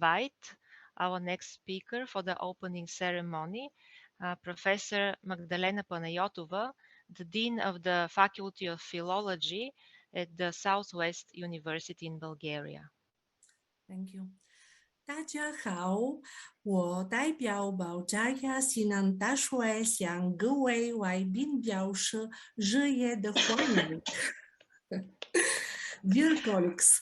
invite our next speaker for the opening ceremony, Professor Magdalena Panayotova, the Dean of the Faculty of Philology at the Southwest University in Bulgaria. Thank you. 大家好，我代表保加利亚西南大学向各位外宾表示热烈的欢迎。Dear colleagues,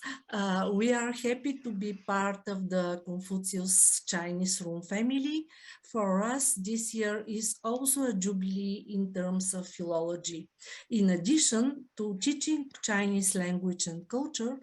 we are happy to be part of the Confucius Chinese Room family. For us, this year is also a jubilee in terms of philology. In addition to teaching Chinese language and culture,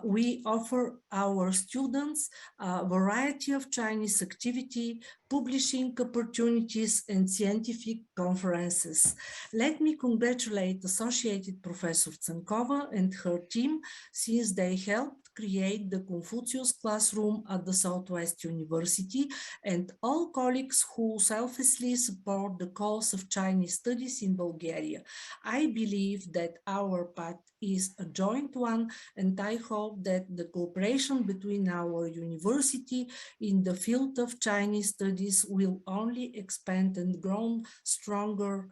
we offer our students a variety of Chinese activity, publishing opportunities, and scientific conferences. Let me congratulate Associated Professor Tsankova and her team, since they helped create the Confucius Classroom at the Southwest University, and all colleagues who selflessly support the cause of Chinese studies in Bulgaria. I believe that our path is a joint one, and I hope that the cooperation between our university in the field of Chinese studies will only expand and grow stronger.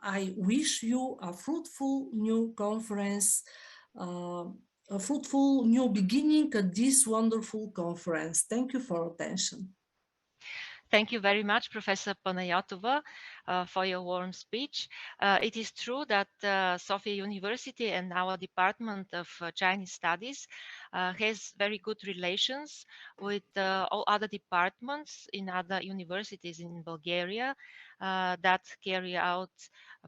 I wish you a fruitful new conference, a fruitful new beginning at this wonderful conference. Thank you for attention. Thank you very much, Professor Panayotova, for your warm speech. It is true that Sofia University and our Department of Chinese Studies has very good relations with all other departments in other universities in Bulgaria that carry out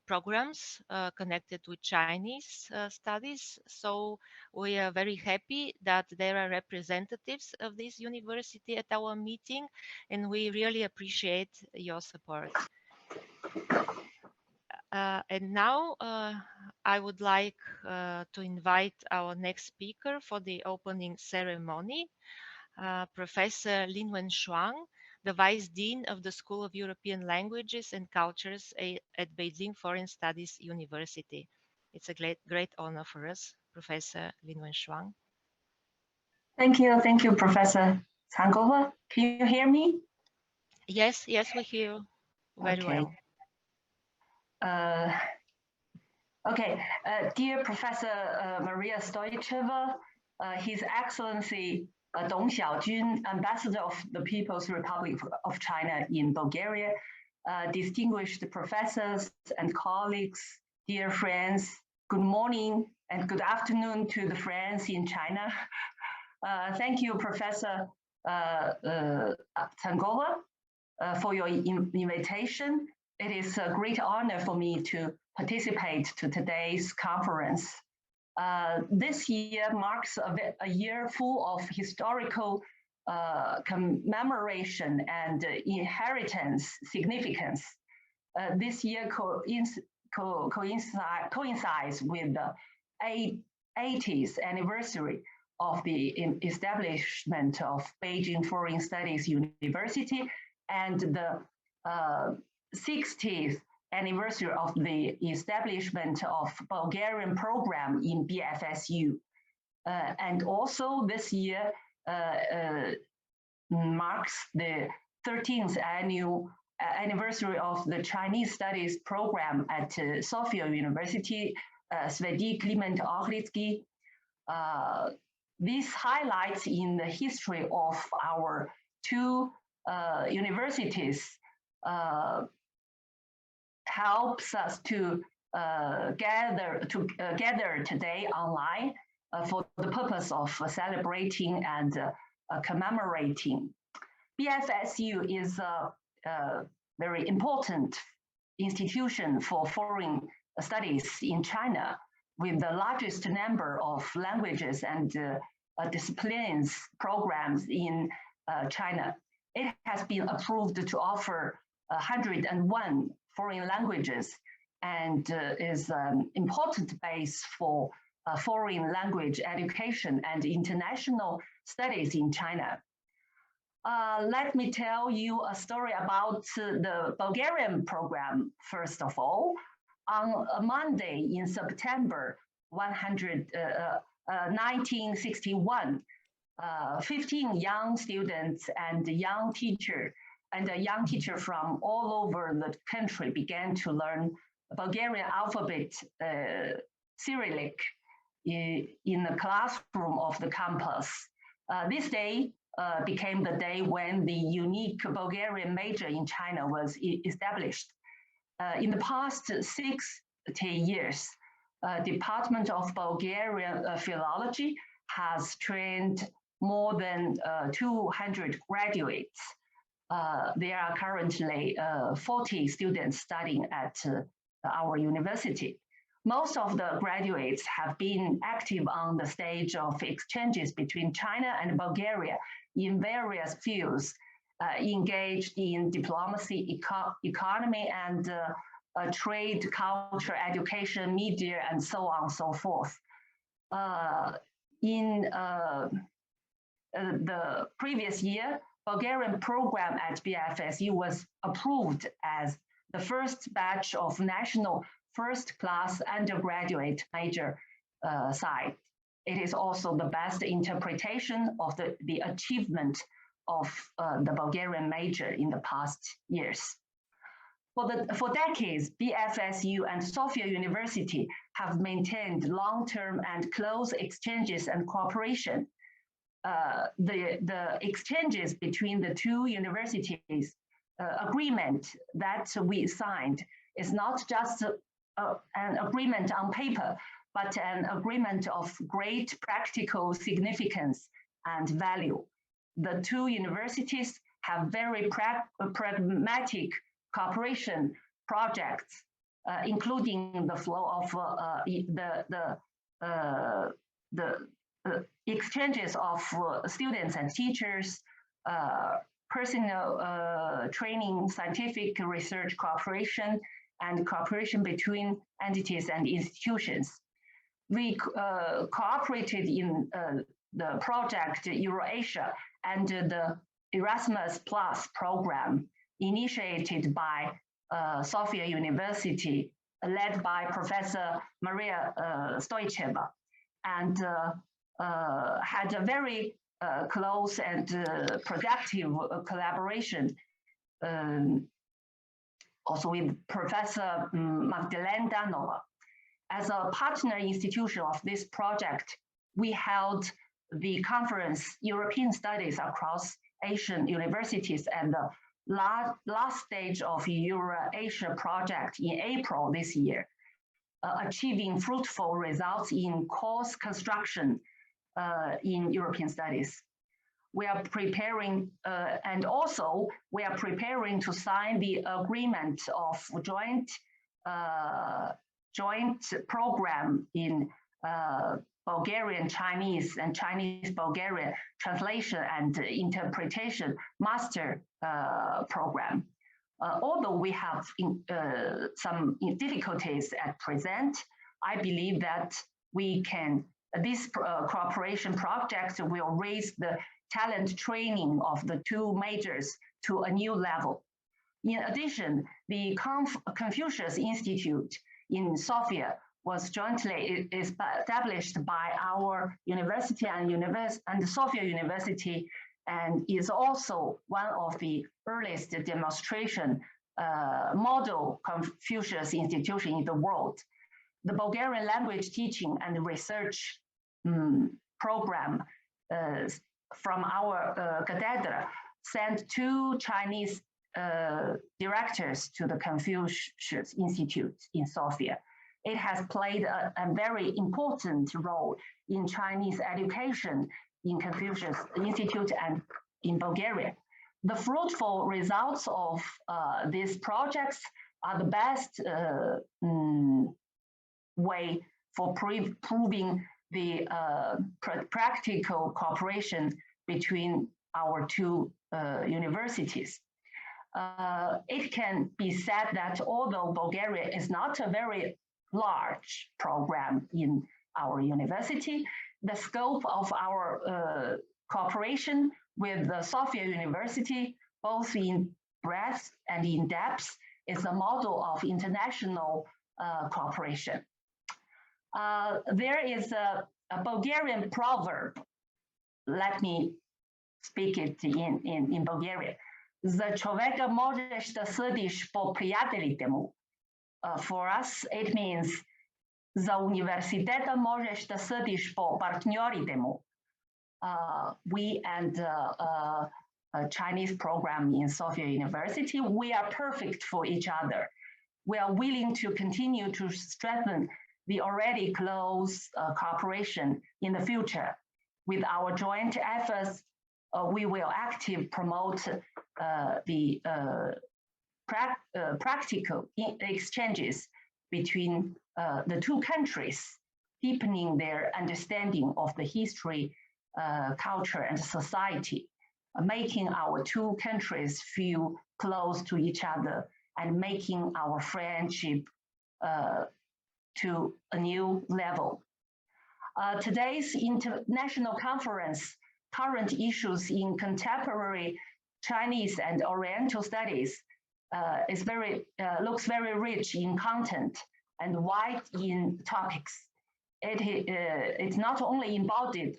programs connected with Chinese studies. So we are very happy that there are representatives of this university at our meeting, and we really appreciate your support. And now I would like to invite our next speaker for the opening ceremony, Professor Linwen Shuang, the Vice Dean of the School of European Languages and Cultures at Beijing Foreign Studies University. It's a great honor for us, Professor Linwen Shuang. Thank you, Professor Tsankova. Can you hear me? Yes, we hear you very well. Dear Professor Maria Stoicheva, His Excellency Dong Xiaojun, Ambassador of the People's Republic of China in Bulgaria, distinguished professors and colleagues, dear friends, good morning and good afternoon to the friends in China. Thank you, Professor Tsankova, for your invitation. It is a great honor for me to participate to today's conference. This year marks a year full of historical commemoration and inheritance significance. This year coincides with the 80th anniversary of the establishment of Beijing Foreign Studies University and the 60th anniversary of the establishment of Bulgarian program in BFSU. And also this year marks the 13th anniversary of the Chinese Studies program at Sofia University, Sveti Kliment Ohridsky. This highlights in the history of our two universities helps us to gather today online for the purpose of celebrating and commemorating. BFSU is a very important institution for foreign studies in China, with the largest number of languages and disciplines programs in China. It has been approved to offer 101 foreign languages and is an important base for foreign language education and international studies in China. Let me tell you a story about the Bulgarian program, first of all. On a Monday in September 1961, 15 young students and a young teacher from all over the country began to learn Bulgarian alphabet Cyrillic in the classroom of the campus. This day became the day when the unique Bulgarian major in China was established. In the past 60 years, Department of Bulgarian Philology has trained more than 200 graduates. There are currently 40 students studying at our university. Most of the graduates have been active on the stage of exchanges between China and Bulgaria in various fields, engaged in diplomacy, economy, and trade, culture, education, media, and so on and so forth. In the previous year, Bulgarian program at BFSU was approved as the first batch of national first-class undergraduate major site. It is also the best interpretation of the achievement of the Bulgarian major in the past years. For decades, BFSU and Sofia University have maintained long-term and close exchanges and cooperation. The exchanges between the two universities agreement that we signed is not just an agreement on paper, but an agreement of great practical significance and value. The two universities have very pragmatic cooperation projects, including the flow of the exchanges of students and teachers, personal training, scientific research cooperation, and cooperation between entities and institutions. We cooperated in the project Eurasia and the Erasmus Plus program initiated by Sofia University, led by Professor Maria Stoicheva, and had a very close and productive collaboration also with Professor Magdalena Danova. As a partner institution of this project, we held the conference European Studies across Asian universities and the last stage of Eurasia project in April this year, achieving fruitful results in course construction in European studies. We are preparing, and also we are preparing to sign the agreement of joint program in Bulgarian Chinese and Chinese Bulgarian translation and interpretation master program. Although we have some difficulties at present, I believe that this cooperation project will raise the talent training of the two majors to a new level. In addition, the Confucius Institute in Sofia was jointly established by our university and Sofia University, and is also one of the earliest demonstration model Confucius institution in the world. The Bulgarian language teaching and research program from our cathedra sent 2 Chinese directors to the Confucius Institute in Sofia. It has played a very important role in Chinese education in Confucius Institute and in Bulgaria. The fruitful results of these projects are the best way for proving the practical cooperation between our two universities. It can be said that although Bulgaria is not a very large program in our university, the scope of our cooperation with the Sofia University, both in breadth and in depth, is a model of international cooperation. There is a Bulgarian proverb let me speak it in Bulgarian. The човека можеш да съдиш по приятелите му. For us, it means за университета можеш да съдиш по партньорите му. We and a Chinese program in Sofia University, we are perfect for each other. We are willing to continue to strengthen the already close cooperation in the future. With our joint efforts, we will actively promote the practical exchanges between the two countries, deepening their understanding of the history, culture, and society, making our two countries feel close to each other and making our friendship to a new level. Today's international conference, Current Issues in Contemporary Chinese and Oriental Studies, looks very rich in content and wide in topics. It's not only embodied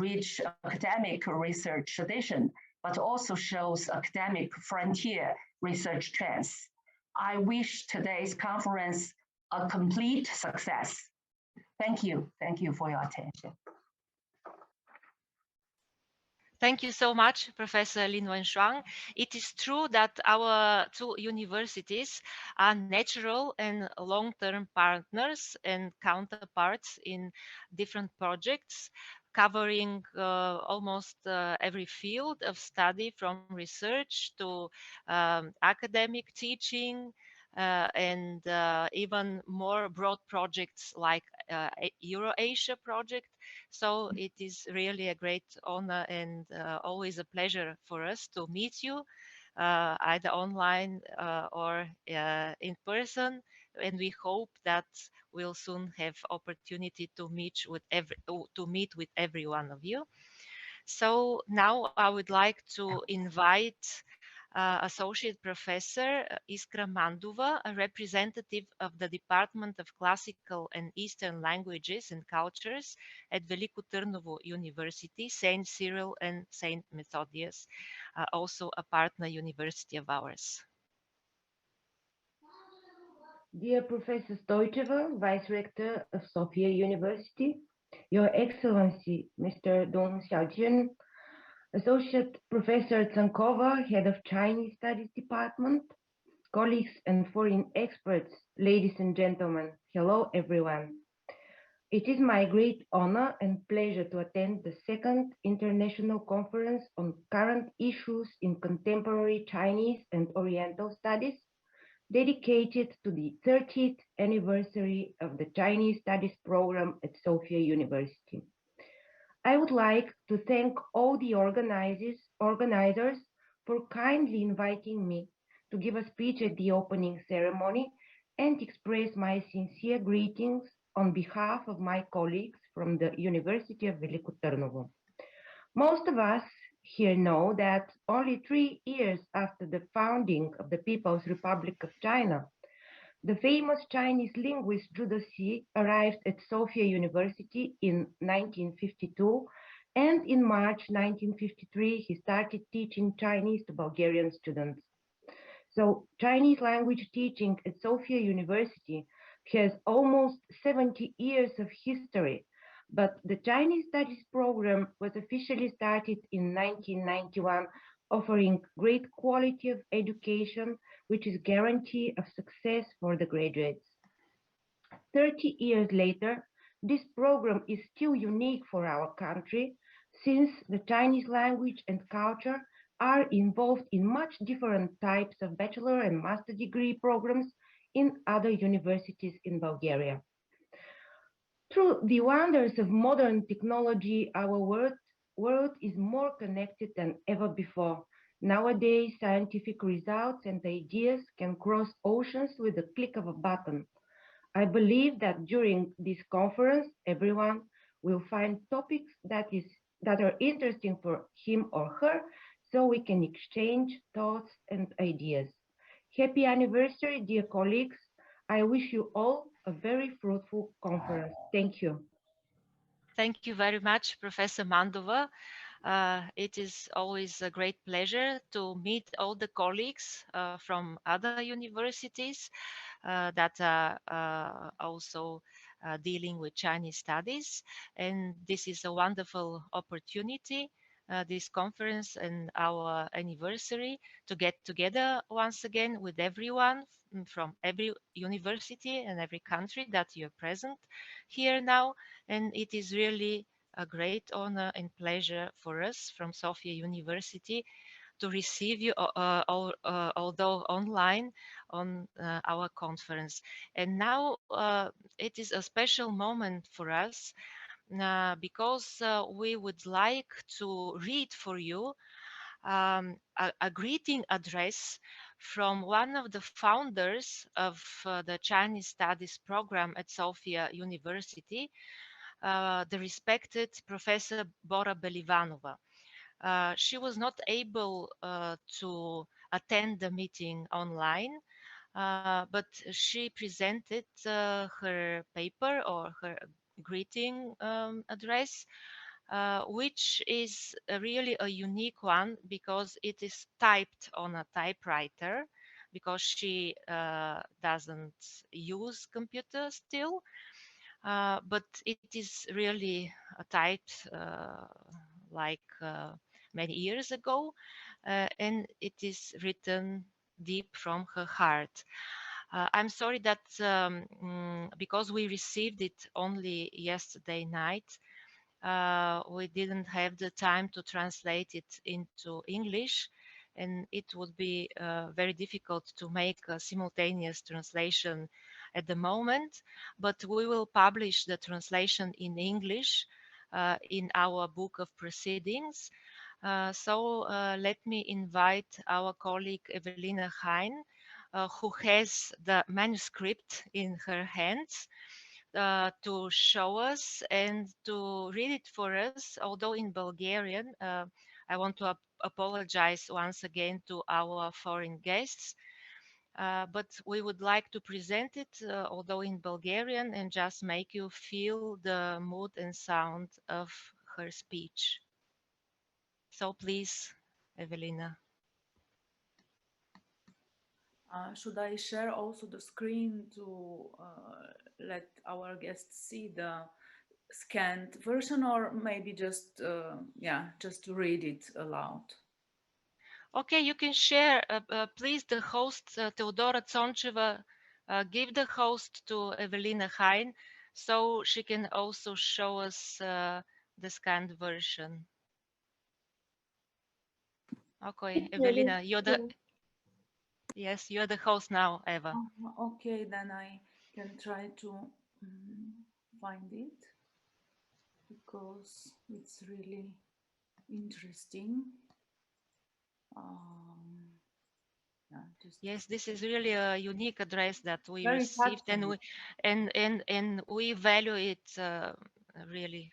rich academic research tradition, but also shows academic frontier research trends. I wish today's conference a complete success. Thank you. Thank you for your attention. Thank you so much, Professor Lin Wenshuang. It is true that our two universities are natural and long-term partners and counterparts in different projects, covering almost every field of study, from research to academic teaching, and even more broad projects like Eurasia project. So it is really a great honor and always a pleasure for us to meet you, either online or in person. And we hope that we'll soon have opportunity to meet with every one of you. So now I would like to invite Associate Professor Iskra Mandova, a representative of the Department of Classical and Eastern Languages and Cultures at Veliko Trnovo University, St. Cyril and St. Methodius, also a partner university of ours. Dear Professor Stoicheva, Vice Rector of Sofia University, Your Excellency, Mr. Dong Xiaojian, Associate Professor Tsankova, Head of Chinese Studies Department, colleagues and foreign experts, ladies and gentlemen, hello everyone. It is my great honor and pleasure to attend the second International Conference on Current Issues in Contemporary Chinese and Oriental Studies, dedicated to the 30th anniversary of the Chinese Studies program at Sofia University. I would like to thank all the organizers for kindly inviting me to give a speech at the opening ceremony and express my sincere greetings on behalf of my colleagues from the University of Veliko Trnovo. Most of us here know that only 3 years after the founding of the People's Republic of China, the famous Chinese linguist Zhu Deci arrived at Sofia University in 1952, and in March 1953, he started teaching Chinese to Bulgarian students. So Chinese language teaching at Sofia University has almost 70 years of history, but the Chinese Studies program was officially started in 1991, offering great quality of education, which is guarantee of success for the graduates. 30 years later, this program is still unique for our country, since the Chinese language and culture are involved in much different types of bachelor and master degree programs in other universities in Bulgaria. Through the wonders of modern technology, our world is more connected than ever before. Nowadays, scientific results and ideas can cross oceans with the click of a button. I believe that during this conference, everyone will find topics that are interesting for him or her, so we can exchange thoughts and ideas. Happy anniversary, dear colleagues. I wish you all a very fruitful conference. Thank you. Thank you very much, Professor Mandova. It is always a great pleasure to meet all the colleagues from other universities that are also dealing with Chinese studies. And this is a wonderful opportunity, this conference and our anniversary, to get together once again with everyone from every university and every country that you're present here now. And it is really a great honor and pleasure for us from Sofia University to receive you, although online, on our conference. And now it is a special moment for us because we would like to read for you a greeting address from one of the founders of the Chinese Studies program at Sofia University, the respected Professor Bora Belivanova. She was not able to attend the meeting online, but she presented her paper or her greeting address, which is really a unique one because it is typed on a typewriter, because she doesn't use computer still. But it is really typed like many years ago, and it is written deep from her heart. I'm sorry that because we received it only yesterday night, we didn't have the time to translate it into English, and it would be very difficult to make a simultaneous translation at the moment, but we will publish the translation in English in our book of proceedings. So let me invite our colleague Evelina Hein, who has the manuscript in her hands, to show us and to read it for us, although in Bulgarian. I want to apologize once again to our foreign guests, but we would like to present it, although in Bulgarian, and just make you feel the mood and sound of her speech. So please, Evelina. Should I share also the screen to let our guests see the scanned version, or maybe just just to read it aloud? Okay, you can share. Please, the host, Teodora Tsoncheva, give the host to Evelina Hein so she can also show us the scanned version. Okay, Evelina, you're the host now, Eva. Okay, then I can try to find it because it's really interesting. Yes, this is really a unique address that we Very received, touching. and we value it really.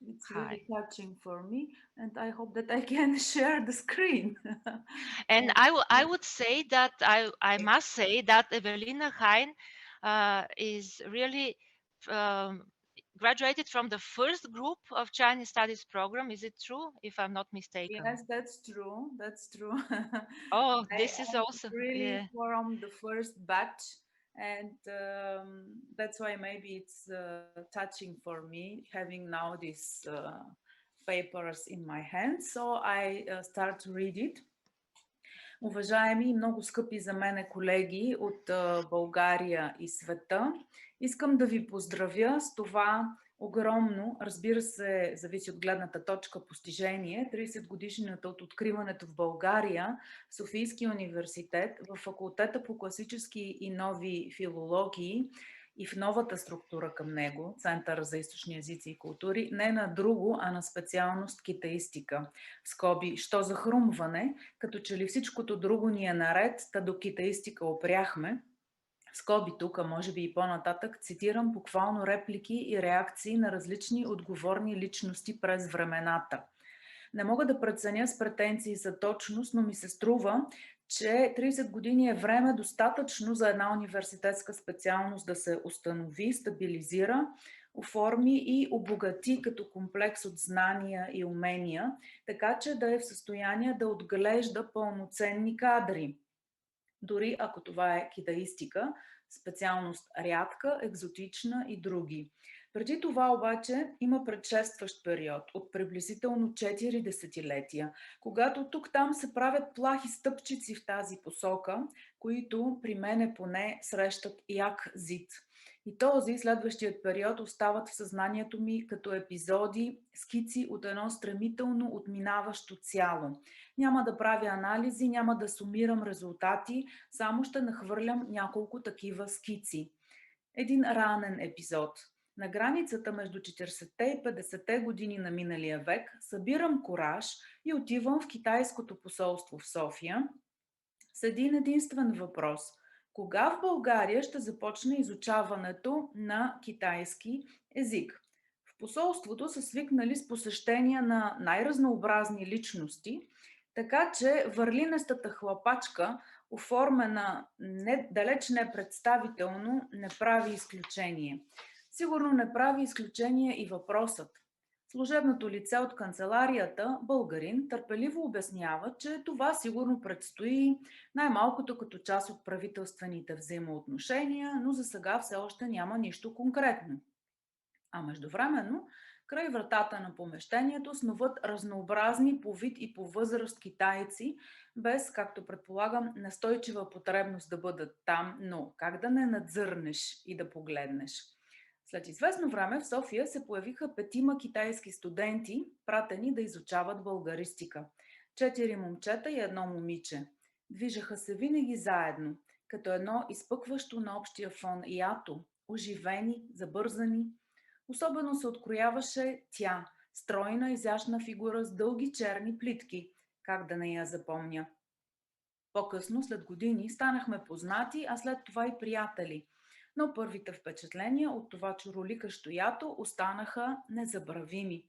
It's Hi. really touching for me, and I hope that I can share the screen. And I would say that I must say that Evelina Hein is really graduated from the first group of Chinese Studies program. Is it true, if I'm not mistaken? Yes, that's true. That's true. Oh, this is I'm also, really yeah. from the first batch, and that's why maybe it's touching for me having now these papers in my hands. So I start to read it. Уважаеми и много скъпи за мене колеги от България и света, искам да ви поздравя с това огромно, разбира се, зависи от гледната точка, постижение, 30 годишнината от откриването в България, Софийския университет, в факултета по класически и нови филологии и в новата структура към него, Център за източни езици и култури, не на друго, а на специалност китаистика. В скоби, що за хрумване, като че ли всичкото друго ни е наред, та до китаистика опряхме. В скоби тук, може би и по-нататък, цитирам буквално реплики и реакции на различни отговорни личности през времената. Не мога да преценя с претенции за точност, но ми се струва, че 30 години е време достатъчно за една университетска специалност да се установи, стабилизира, оформи и обогати като комплекс от знания и умения, така че да е в състояние да отглежда пълноценни кадри. Дори ако това е китаистика, специалност рядка, екзотична и други. Преди това обаче има предшестващ период от приблизително 4 десетилетия, когато тук-там се правят плахи стъпчици в тази посока, които при мене поне срещат як зид. И този следващият период остават в съзнанието ми като епизоди, скици от едно стремително отминаващо цяло. Няма да правя анализи, няма да сумирам резултати, само ще нахвърлям няколко такива скици. Един ранен епизод. На границата между 40-те и 50-те години на миналия век събирам кураж и отивам в китайското посолство в София с един единствен въпрос. Кога в България ще започне изучаването на китайски език? В посолството са свикнали с посещения на най-разнообразни личности, така че върлинестата хлапачка, оформена далеч не представително, не прави изключение. Сигурно не прави изключение и въпросът. Служебното лице от канцеларията, българин, търпеливо обяснява, че това сигурно предстои най-малкото като част от правителствените взаимоотношения, но за сега все още няма нищо конкретно. А междувременно, край вратата на помещението снуват разнообразни по вид и по възраст китайци, без, както предполагам, настойчива потребност да бъдат там, но как да не надзърнеш и да погледнеш. След известно време в София се появиха 5 китайски студенти, пратени да изучават българистика. 4 момчета и 1 момиче. Движеха се винаги заедно, като едно изпъкващо на общия фон ято, оживени, забързани. Особено се открояваше тя, стройна, изящна фигура с дълги черни плитки. Как да не я запомня? По-късно, след години, станахме познати, а след това и приятели. Но първите впечатления от това чуроликащо ято останаха незабравими.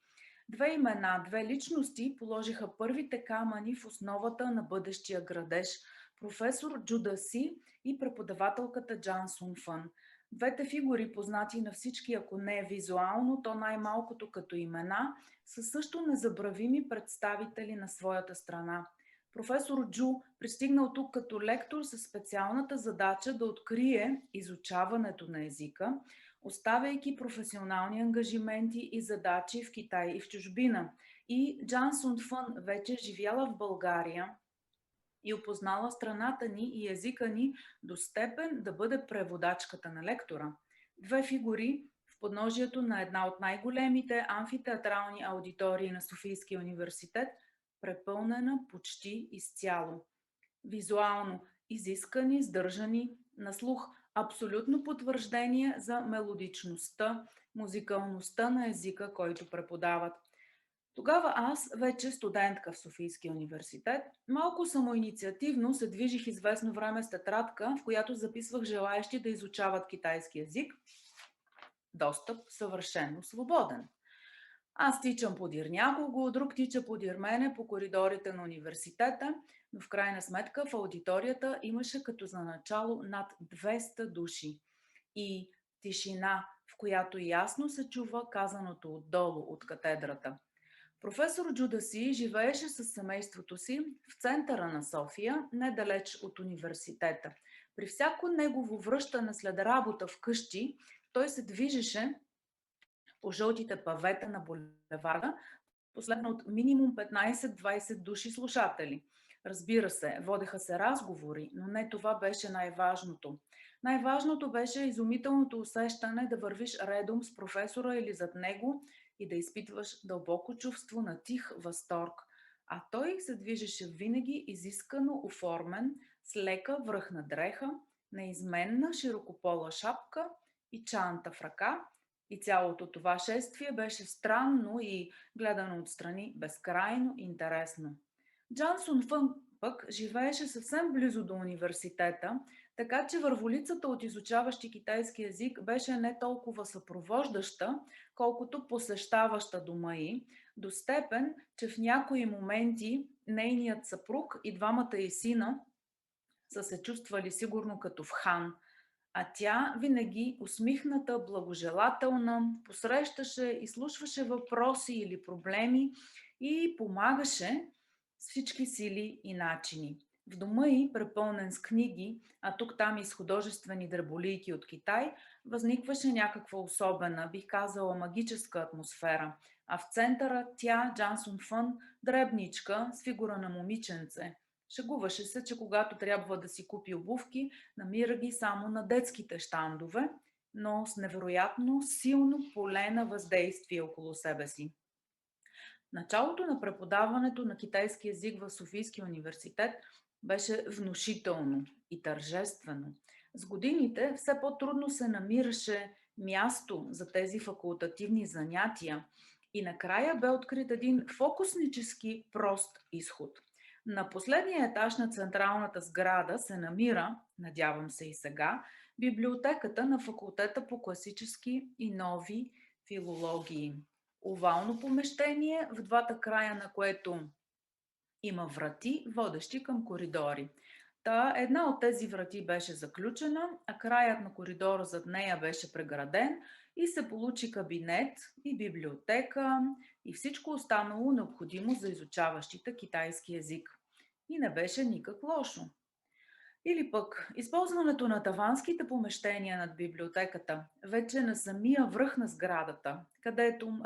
2 имена, 2 личности положиха първите камъни в основата на бъдещия градеж – професор Джу Даси и преподавателката Джан Сун Фън. Двете фигури, познати на всички, ако не визуално, то най-малкото като имена, са също незабравими представители на своята страна. Професор Джу пристигнал тук като лектор със специалната задача да открие изучаването на езика, оставяйки професионални ангажименти и задачи в Китай и в чужбина. И Джан Сун Фън вече живяла в България и опознала страната ни и езика ни до степен да бъде преводачката на лектора. 2 фигури в подножието на една от най-големите амфитеатрални аудитории на Софийския университет, препълнена почти изцяло. Визуално изискани, сдържани, на слух абсолютно потвърждение за мелодичността, музикалността на езика, който преподават. Тогава аз, вече студентка в Софийския университет, малко самоинициативно се движих известно време с тетрадка, в която записвах желаещи да изучават китайски език. Достъп съвършено свободен. Аз тичам подир някого, друг тича подир мене по коридорите на университета, но в крайна сметка в аудиторията имаше като за начало над 200 души. И тишина, в която ясно се чува казаното отдолу от катедрата. Професор Джу Даси живееше със семейството си в центъра на София, недалеч от университета. При всяко негово връщане след работа вкъщи, той се движеше по жълтите павета на булеварда, последно от минимум 15-20 души слушатели. Разбира се, водеха се разговори, но не това беше най-важното. Най-важното беше изумителното усещане да вървиш редом с професора или зад него и да изпитваш дълбоко чувство на тих възторг. А той се движеше винаги изискано оформен, с лека връхна дреха, неизменна широкопола шапка и чанта в ръка, и цялото това шествие беше странно и, гледано отстрани, безкрайно интересно. Джан Сун Фън пък живееше съвсем близо до университета, така че върволицата от изучаващи китайски език беше не толкова съпровождаща, колкото посещаваща дома й, до степен, че в някои моменти нейният съпруг и 2 й сина са се чувствали сигурно като в хан. А тя винаги усмихната, благожелателна, посрещаше, изслушваше въпроси или проблеми и помагаше с всички сили и начини. В дома й, препълнен с книги, а тук-там и с художествени дреболийки от Китай, възникваше някаква особена, бих казала, магическа атмосфера. А в центъра тя, Джансон Фън, дребничка, с фигура на момиченце. Шегуваше се, че когато трябва да си купи обувки, намира ги само на детските щандове, но с невероятно силно поле на въздействие около себе си. Началото на преподаването на китайски език в Софийския университет беше внушително и тържествено. С годините все по-трудно се намираше място за тези факултативни занятия и накрая бе открит един фокуснически прост изход. На последния етаж на централната сграда се намира, надявам се и сега, библиотеката на факултета по класически и нови филологии. Овално помещение, в двата края на което има врати, водещи към коридори. Една от тези врати беше заключена, а краят на коридора зад нея беше преграден и се получи кабинет и библиотека и всичко останало необходимо за изучаващите китайски език. И не беше никак лошо. Или пък използването на таванските помещения над библиотеката, вече на самия връх на сградата, където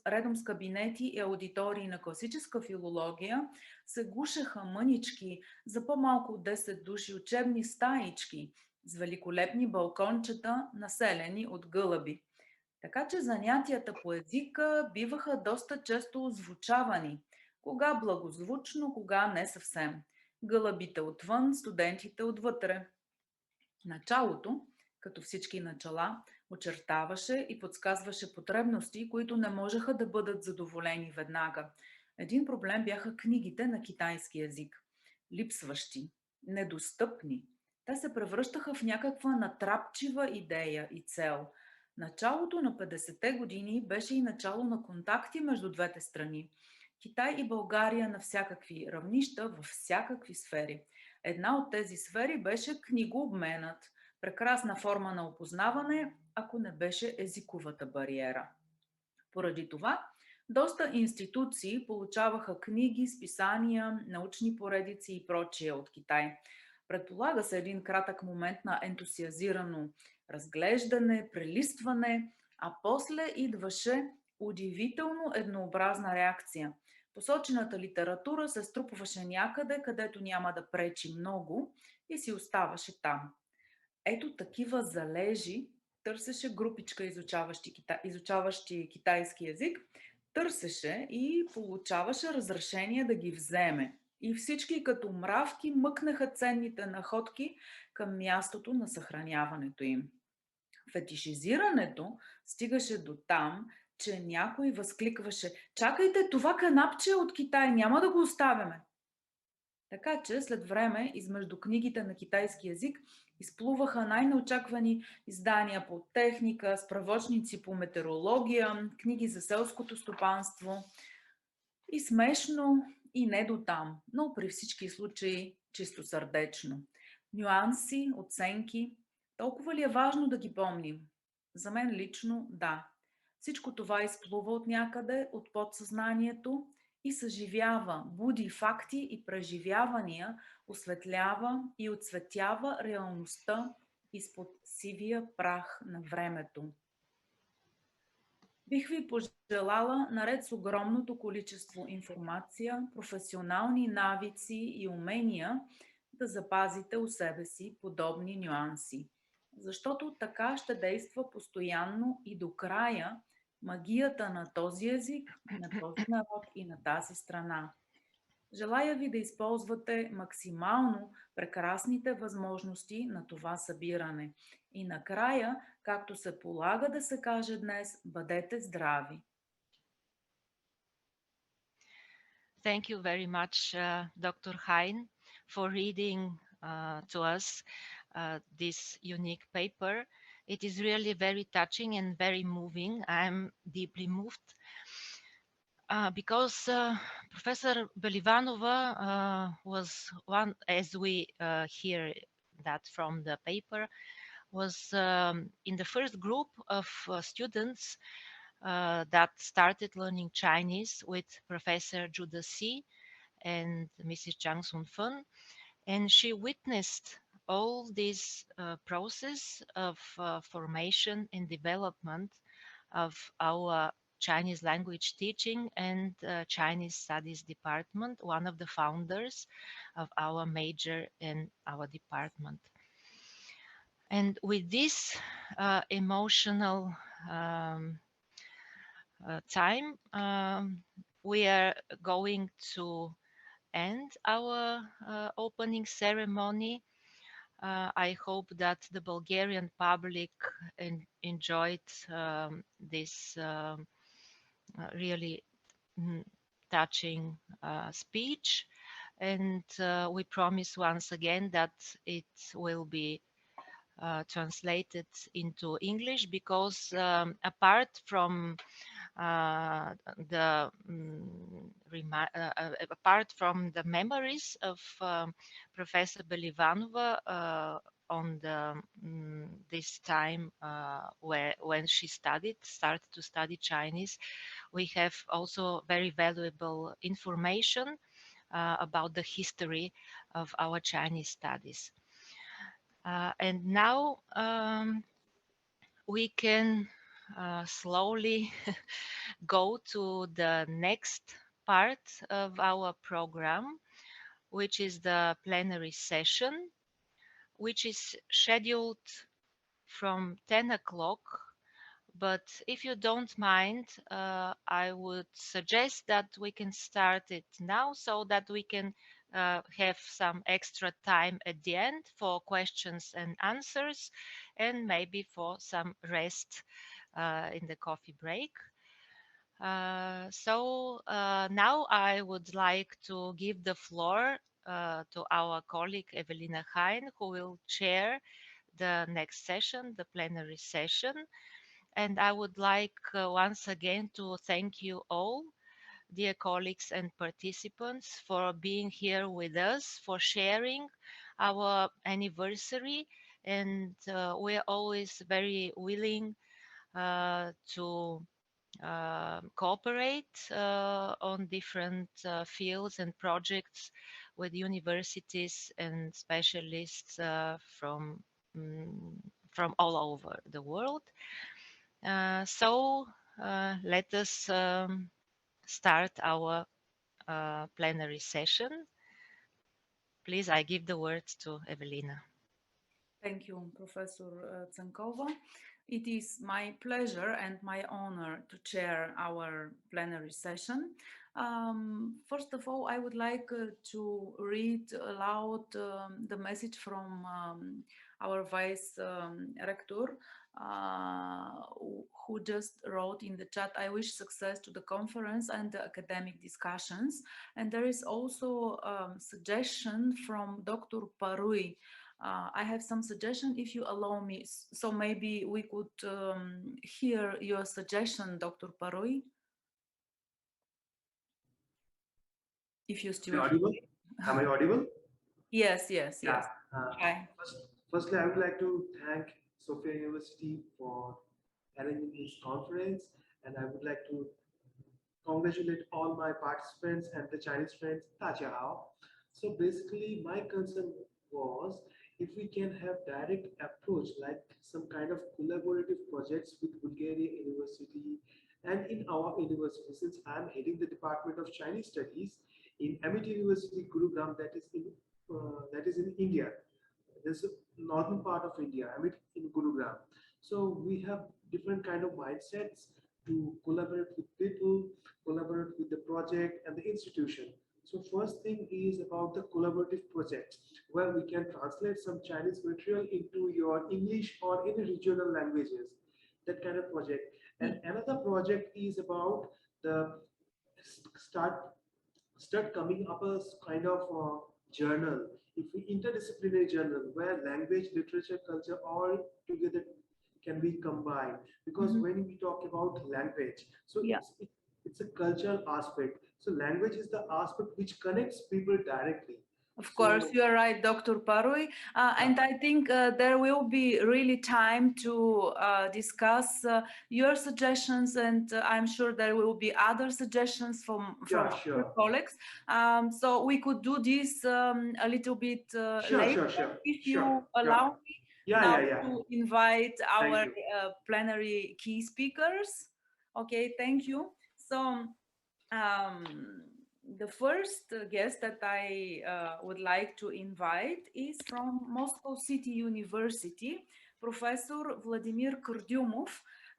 редом с кабинети и аудитории на класическа филология се гушеха мънички за по-малко от 10 души учебни стаички с великолепни балкончета, населени от гълъби. Така че занятията по езика биваха доста често озвучавани, кога благозвучно, кога не съвсем. Гълъбите отвън, студентите отвътре. Началото, като всички начала, очертаваше и подсказваше потребности, които не можеха да бъдат задоволени веднага. Един проблем бяха книгите на китайски език. Липсващи, недостъпни. Те се превръщаха в някаква натрапчива идея и цел. Началото на 50-те години беше и начало на контакти между двете страни. Китай и България на всякакви равнища, във всякакви сфери. Една от тези сфери беше книгообменът, прекрасна форма на опознаване, ако не беше езиковата бариера. Поради това, доста институции получаваха книги, списания, научни поредици и прочие от Китай. Предполага се един кратък момент на ентусиазирано разглеждане, прелистване, а после идваше удивително еднообразна реакция. Посочената литература се струпваше някъде, където няма да пречи много и си оставаше там. Ето такива залежи търсеше групичка изучаващи китайски език, търсеше и получаваше разрешение да ги вземе. И всички като мравки мъкнаха ценните находки към мястото на съхраняването им. Фетишизирането стигаше до там, че някой възкликваше: "Чакайте, това канапче е от Китай, няма да го оставяме." Така че след време измежду книгите на китайски език изплуваха най-неочаквани издания по техника, справочници по метеорология, книги за селското стопанство. И смешно, и не до там, но при всички случаи чисто сърдечно. Нюанси, оценки. Толкова ли е важно да ги помним? За мен лично да. Всичко това изплува от някъде, от подсъзнанието и съживява, буди факти и преживявания, осветлява и отцветява реалността изпод сивия прах на времето. Бих ви пожелала, наред с огромното количество информация, професионални навици и умения, да запазите у себе си подобни нюанси. Защото така ще действа постоянно и до края магията на този език, на този народ и на тази страна. Желая ви да използвате максимално прекрасните възможности на това събиране. И накрая, както се полага да се каже днес, бъдете здрави! Thank you very much, Dr. Hein, for reading to us this unique paper. It is really very touching and very moving. I am deeply moved because Professor Belivanova was one, as we hear that from the paper, was in the first group of students that started learning Chinese with Professor Jude Si and Mrs. Chang Sun Fen. And she witnessed all this process of formation and development of our Chinese language teaching and Chinese studies department, one of the founders of our major and our department. And with this emotional time, we are going to end our opening ceremony. I hope that the Bulgarian public enjoyed this really touching speech. And we promise once again that it will be translated into English, because apart from apart from the memories of Professor Belivanova on the this time when she started to study Chinese, we have also very valuable information about the history of our Chinese studies. And now we can slowly go to the next part of our program, which is the plenary session, which is scheduled from 10 o'clock. But if you don't mind, I would suggest that we can start it now, so that we can have some extra time at the end for questions and answers, and maybe for some rest in the coffee break. So now I would like to give the floor to our colleague Evelina Hein, who will chair the next session, the plenary session. And I would like once again to thank you all, dear colleagues and participants, for being here with us, for sharing our anniversary. And we're always very willing to cooperate on different fields and projects with universities and specialists from all over the world. So let us start our plenary session. Please, I give the word to Evelina. Thank you, Professor Tsankova. It is my pleasure and my honor to chair our plenary session. First of all, I would like to read aloud the message from our Vice Rector, who just wrote in the chat, "I wish success to the conference and the academic discussions." And there is also a suggestion from Dr. Parui. I have some suggestion, if you allow me. So maybe we could hear your suggestion, Dr. Parui. If you still audible? Am I audible? Yes, yes, Yeah. yes. Hi. Firstly, I would like to thank Sophia University for arranging this conference, and I would like to congratulate all my participants and the Chinese friends. Tajiao. So basically, my concern was if we can have direct approach, like some kind of collaborative projects with Bulgaria University and in our university, since I'm heading the Department of Chinese Studies in Amit University, Gurugram, that is in India. There's a northern part of India, Amit in Gurugram. So we have different kind of mindsets to collaborate with people, collaborate with the project and the institution. So first thing is about the collaborative project, where we can translate some Chinese material into your English or any regional languages, that kind of project. And another project is about the start coming up a kind of journal, if we interdisciplinary journal where language, literature, culture all together can be combined. Because when we talk about language, so it's a cultural aspect. So language is the aspect which connects people directly. Of course, So- you are right, Dr. Parui. And I think there will be really time to discuss your suggestions, and I'm sure there will be other suggestions from Yeah, other sure. colleagues. So we could do this a little bit Sure, later, sure. if Sure. you allow me Yeah, now yeah. to invite our you. plenary key speakers. Okay, thank you. So the first guest that I would like to invite is from Moscow City University, Professor Vladimir Kurdyumov.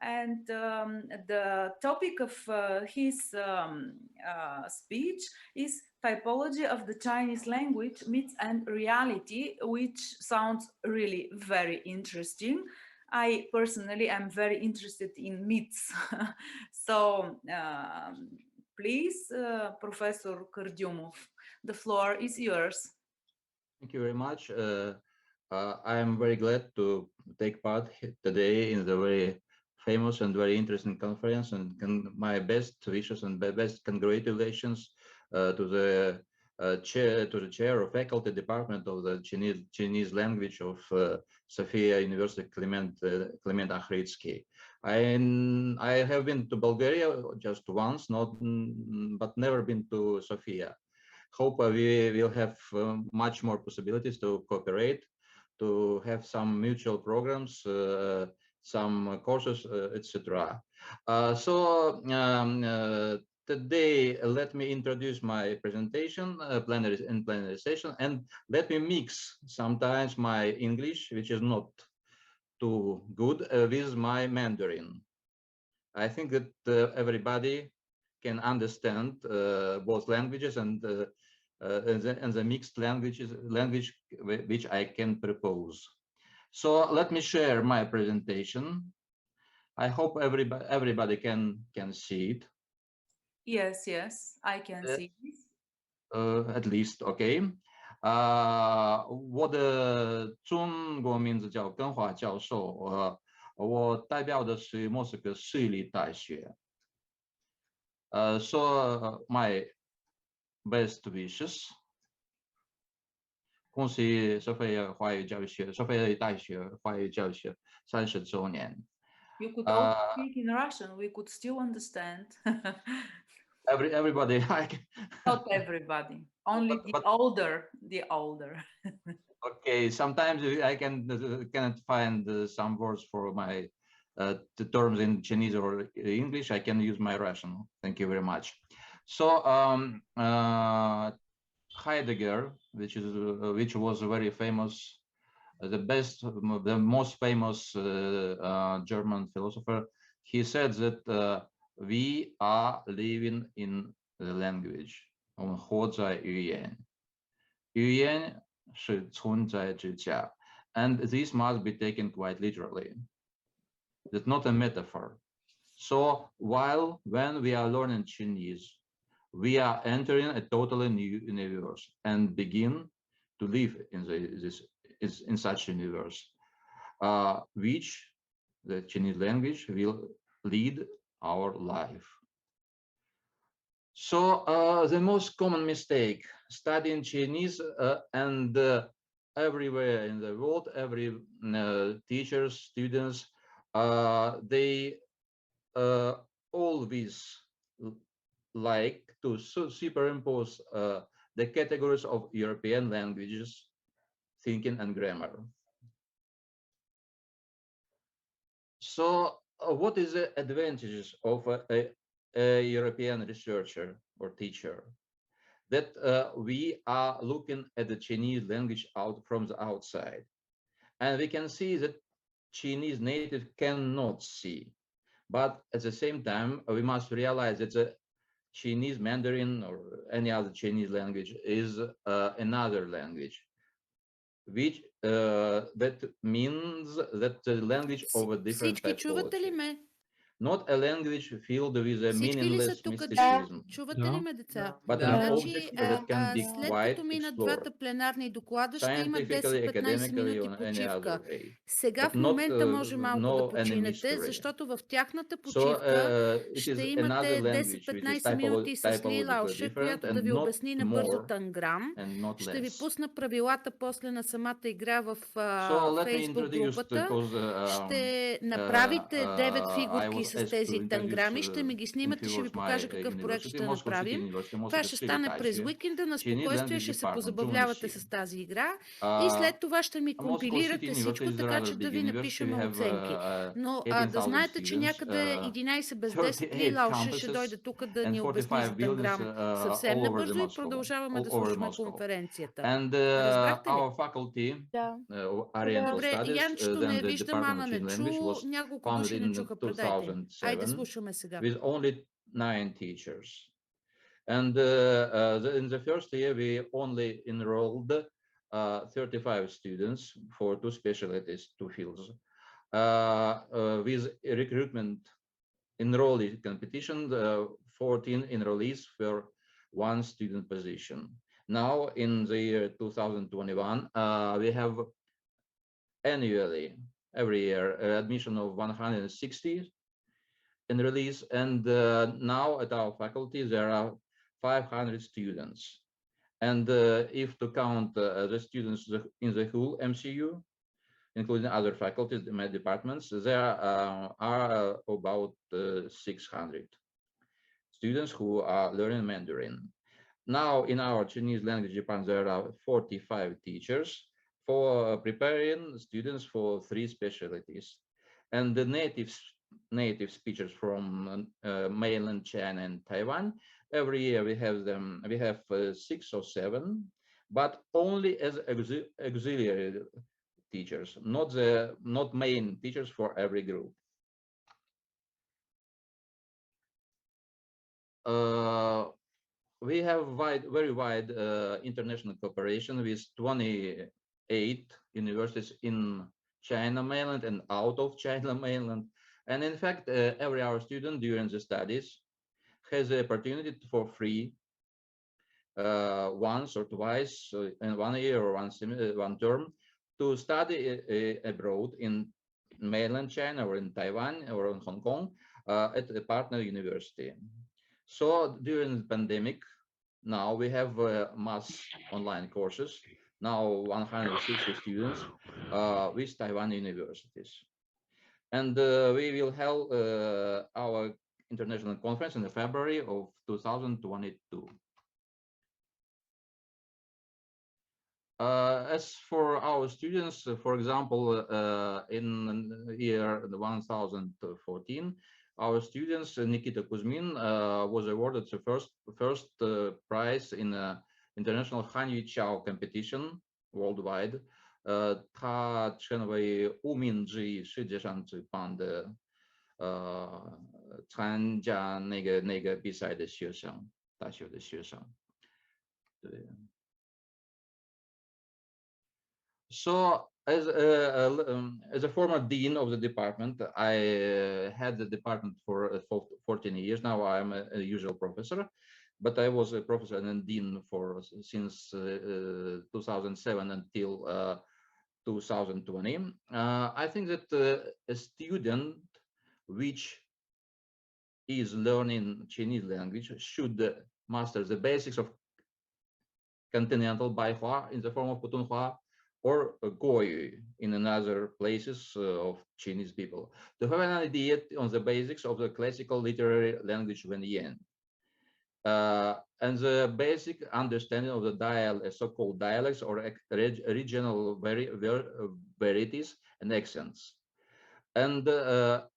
And the topic of his speech is Typology of the Chinese Language, Myths and Reality, which sounds really very interesting. I personally am very interested in myths. So please, Professor Kurdyumov, the floor is yours. Thank you very much. I am very glad to take part today in the very famous and very interesting conference, and my best wishes and best congratulations to the chair of faculty department of the Chinese language of Sofia University, Clement Akhritsky. I have been to Bulgaria just once, but never been to Sofia. Hope we will have much more possibilities to cooperate, to have some mutual programs, some courses, etc. Today, let me introduce my presentation, plenary session, and let me mix sometimes my English, which is not too good, with my Mandarin. I think that everybody can understand both languages and the mixed language which I can propose. So let me share my presentation. I hope everybody can see it. Yes, I can see this. At least, okay. 我的中国名字叫根华教授，我代表的是莫斯科市立大学。So my best wishes. 恭喜索菲亚华语教学，索菲亚大学华语教学30周年。You could also speak in Russian. We could still understand. Everybody, Not everybody. Only the older. Okay, sometimes I cannot find some words for my terms in Chinese or English. I can use my Russian. Thank you very much. So Heidegger, which was very famous, the most famous German philosopher, he said that we are living in the language. 我们活在语言，语言是存在之家, and this must be taken quite literally. That's not a metaphor. So when we are learning Chinese, we are entering a totally new universe and begin to live in such universe, which the Chinese language will lead our life. So the most common mistake studying Chinese and everywhere in the world, every teachers, students, they always like to superimpose the categories of European languages, thinking and grammar. So what is the advantages of a European researcher or teacher? That we are looking at the Chinese language from the outside, and we can see that Chinese native cannot see. But at the same time, we must realize that the Chinese Mandarin or any other Chinese language is another language, which that means that the language of a different typology. not a language filled with a Всички ли meaningless са тук? mysticism, Чувате ли ме, деца? but Да. an Значи, object that can be след quite като минат explored, двата пленарни доклада, ще има scientifically, 10-15 academically, минути or in any other почивка. way. Сега But в момента not, може малко no да any починете, mystery. защото в тяхната So почивка it ще is имате another language which is 10-15 минути с Ли typologically Лауше, different която да and ви not обясни набързо more танграм. and not Ще ви less. пусна правилата после на самата игра в So let me Facebook introduce, групата. because Ще направите 9 I фигурки was с asked to тези танграми, ще ми ги in снимате, ще ви figures покажа my какъв проект university, ще Moscow City направим. University, Това Moscow ще City стане през Tachi, уикенда на Chinese спокойствие, language ще се department, позабавлявате Jungnichi. с тази игра и след това ще ми Moscow City компилирате всичко, University is така rather че да big ви university. напишем We have оценки. Но 18,000 да знаете, че students, някъде 11 без 10 Ли 38 Лауше ще campuses дойде тук да and ни обясни 45 за buildings танграм съвсем all over набързо и Moscow, продължаваме да all over слушаме Moscow. конференцията. And Разбрахте ли? our faculty, Да. Oriental Добре, Studies, Янчето then не the виждам, Department Ана of не Chinese чу, Language was няколко founded души не in чуха, предайте им. Айде, 2007 слушаме сега. with only 9 teachers. And in the first year, we only enrolled 35 students for 2 specialties, 2 fields. With recruitment enrollee competition, 14 enrollees for 1 student position. Now, in the year 2021, we have annually, every year, admission of 160 enrollees, and now at our faculty there are 500 students. And if to count the students in the whole MCU, including other faculties, departments, there are about 600 students who are learning Mandarin. Now in our Chinese language department, there are 45 teachers for preparing students for 3 specialties. And the native speakers from mainland China and Taiwan, every year we have 6 or 7, but only as auxiliary teachers, not main teachers for every group. We have very wide international cooperation with 28 universities in China mainland and out of China mainland. And in fact, every our student during the studies has the opportunity for free once or twice in 1 year or one term to study abroad in mainland China or in Taiwan or in Hong Kong at a partner university. So during the pandemic, now we have mass online courses, now 160 students with Taiwan universities. And we will hold our international conference in February of 2022. As for our students, for example, in year 1014, our students, Nikita Kuzmin, was awarded the first prize in international Hanyu Chao competition worldwide. 他成为无名之一，世界上最棒的参加那个比赛的学生，大学的学生。对。So as a former dean of the department, I had the department for 14 years. Now I'm a usual professor, but I was a professor and dean since 2007 until 2020. I think that a student which is learning Chinese language should master the basics of continental Baihua in the form of Putonghua, or Goyu in another places of Chinese people, to have an idea on the basics of the classical literary language Wenyan, and the basic understanding of the so-called dialects or regional varieties and accents. And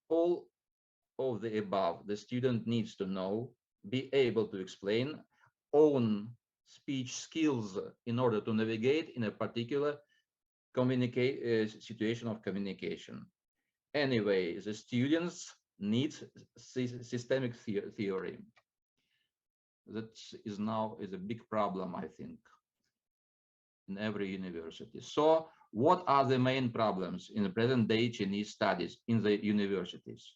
all of the above, the student needs to know, be able to explain, own speech skills in order to navigate in a particular situation of communication. Anyway, the students need systemic theory. That is now a big problem, I think, in every university. So what are the main problems in the present day Chinese studies in the universities?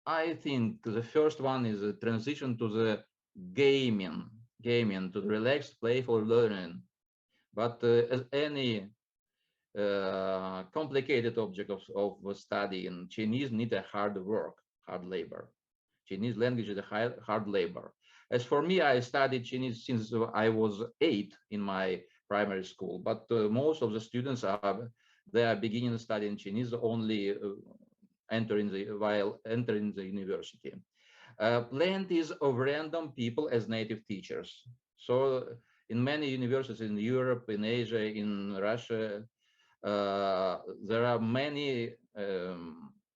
I think the first one is a transition to the gaming, to the relaxed, playful learning. But as any complicated object of study in Chinese need a hard work, hard labor. Chinese language is a hard labor. As for me, I studied Chinese since I was 8 in my primary school, but most of the students they are beginning studying Chinese only while entering the university. Plenty of random people as native teachers. So in many universities in Europe, in Asia, in Russia, there are many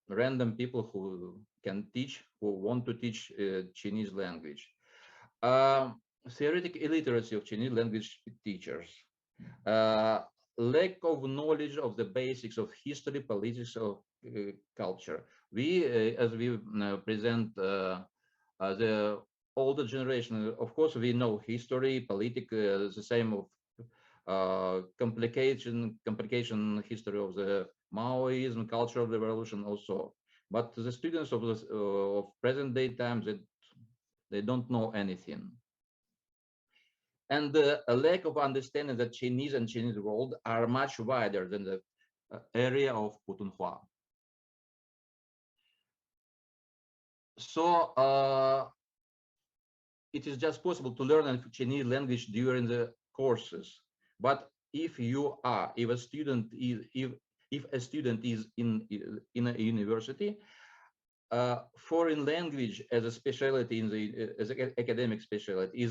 random people who can teach, who want to teach Chinese language. Theoretical illiteracy of Chinese language teachers. Lack of knowledge of the basics of history, politics, of culture. We, as we present the older generation, of course, we know history, politics, the same of complication history of the Maoism, culture of the revolution also. But the students of present day times, they don't know anything. And a lack of understanding that Chinese and Chinese world are much wider than the area of Putonghua. So it is just possible to learn a Chinese language during the courses. But if a student is in a university, foreign language as a specialty as an academic specialty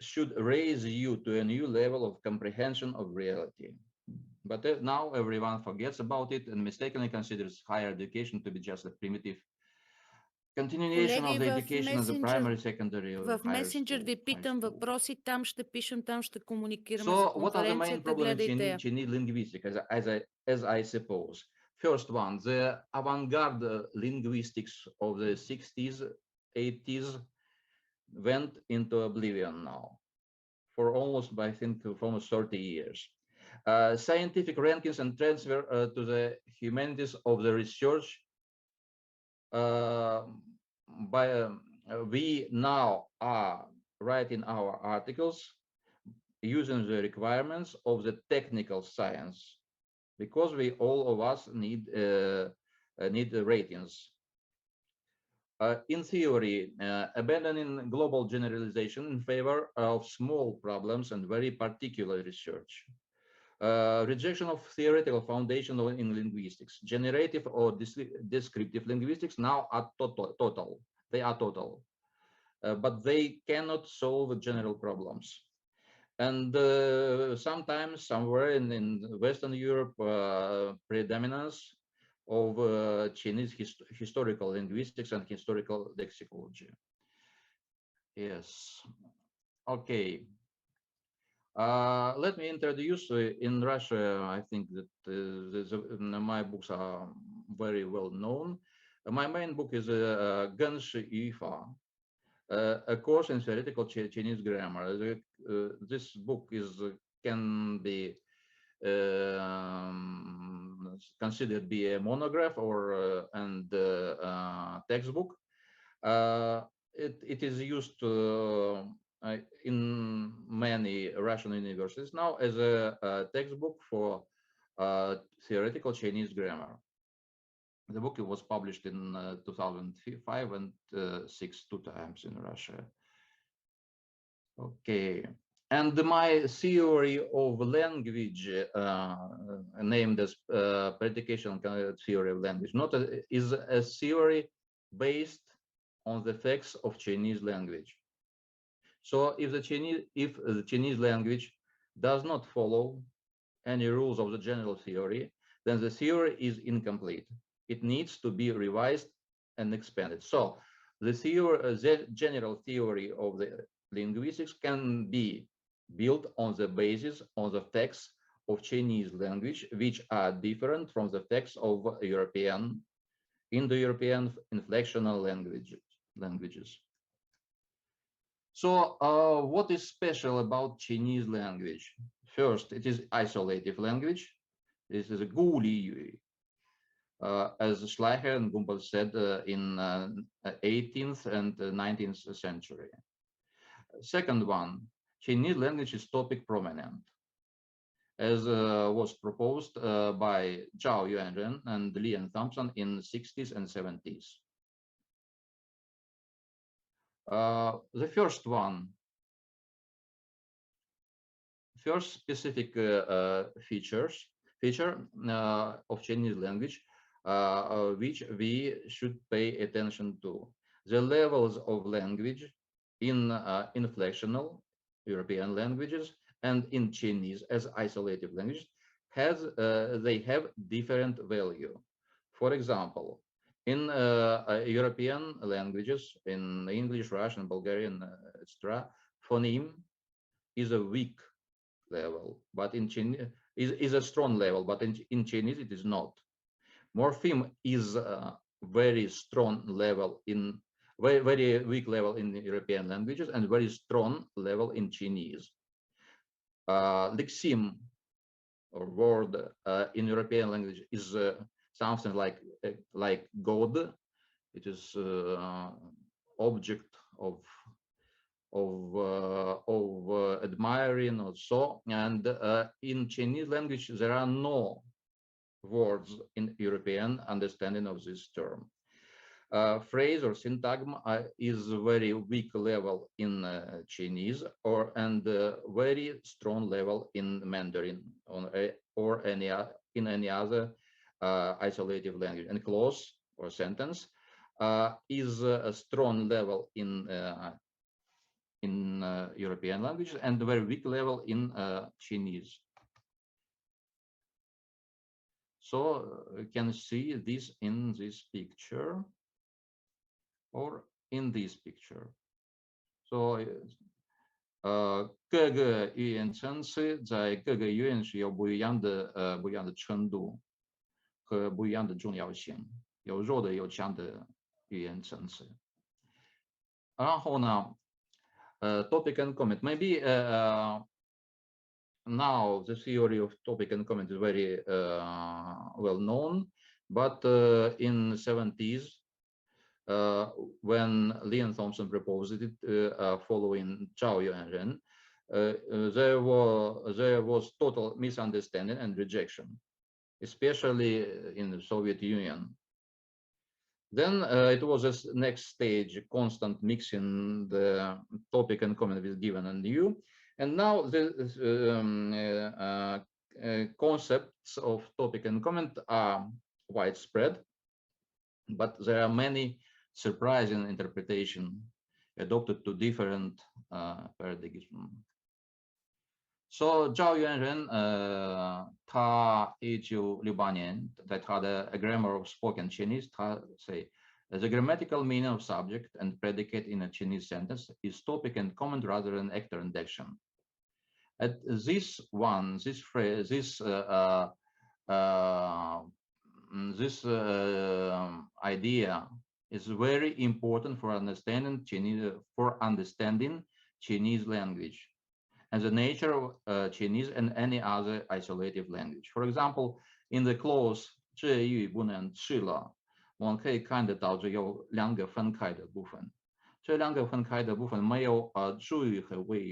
should raise you to a new level of comprehension of reality. But now everyone forgets about it and mistakenly considers higher education to be just a primitive continuation of the education of the primary, secondary, or В higher месенджер school, ви high питам school. въпроси, там ще пишем, там ще комуникираме за So what are the main конференцията, problems in гледайте я. Chinese linguistics, as I suppose? First one, the avant-garde linguistics of the 60s, 80s went into oblivion now for almost, I think, for almost 30 years. Scientific rankings and transfer to the humanities of the research we now are writing our articles using the requirements of the technical science, because all of us need the ratings. In theory, abandoning global generalization in favor of small problems and very particular research. Rejection of theoretical foundation in linguistics. Generative or descriptive linguistics now are total. They are total, but they cannot solve general problems. And sometimes somewhere in Western Europe, predominance of Chinese historical linguistics and historical lexicology. Yes. Okay. Let me introduce. In Russia, I think that my books are very well known. My main book is Ganshi Yifa, a course in theoretical Chinese grammar. This book can be considered be a monograph or textbook. It is used in many Russian universities now as a textbook for theoretical Chinese grammar. The book was published in 2005 and 6 two times in Russia. Okay. And my theory of language, named as predication theory of language, is a theory based on the facts of Chinese language. So if the Chinese language does not follow any rules of the general theory, then the theory is incomplete. It needs to be revised and expanded. So the general theory of the linguistics can be built on the basis of the facts of Chinese language, which are different from the facts of Indo-European inflectional languages. So what is special about Chinese language? First, it is isolative language. This is a Guli Yui. as Schleicher and Gumbel said in 18th and 19th century. Second one, Chinese language is topic prominent, as was proposed by Zhao Yuanren and Lian Thompson in the 60s and 70s. The first specific feature of Chinese language, which we should pay attention to. The levels of language in inflectional European languages and in Chinese as isolated language they have different value. For example, in European languages, in English, Russian, Bulgarian, etc., phoneme is a weak level, but in Chinese is a strong level, but in Chinese it is not. Morpheme is a very strong level in very weak level in European languages and very strong level in Chinese. Lexeme or word in European language is something like God. It is object of admiring or so. And in Chinese language, there are no words in European understanding of this term. Phrase or syntagm is very weak level in Chinese and very strong level in Mandarin or in any other isolated language. And clause or sentence is a strong level in European languages and a very weak level in Chinese. So you can see this in this picture or in this picture. So 各个语言层次在各个语言是有不一样的程度和不一样的重要性，有弱的有强的语言层次。然后呢，topic and comment. Maybe now the theory of topic and comment is very well known, but in the 70s, when Lian Thompson proposed it following Zhao Yuanren, there was total misunderstanding and rejection, especially in the Soviet Union. Then it was a next stage, constant mixing the topic and comment with given and new. And now the concepts of topic and comment are widespread, but there are many surprising interpretations adopted to different paradigms. So Zhao Yuanren 他1968年在他的 A Grammar of Spoken Chinese 他 say the grammatical meaning of subject and predicate in a Chinese sentence is topic and comment rather than actor and action. At this phrase, this idea is very important for understanding Chinese language and the nature of Chinese and any other isolated language. For example, in the clause 这语不能吃了，我们可以看得到这有两个分开的部分，这两个分开的部分没有主语和谓语。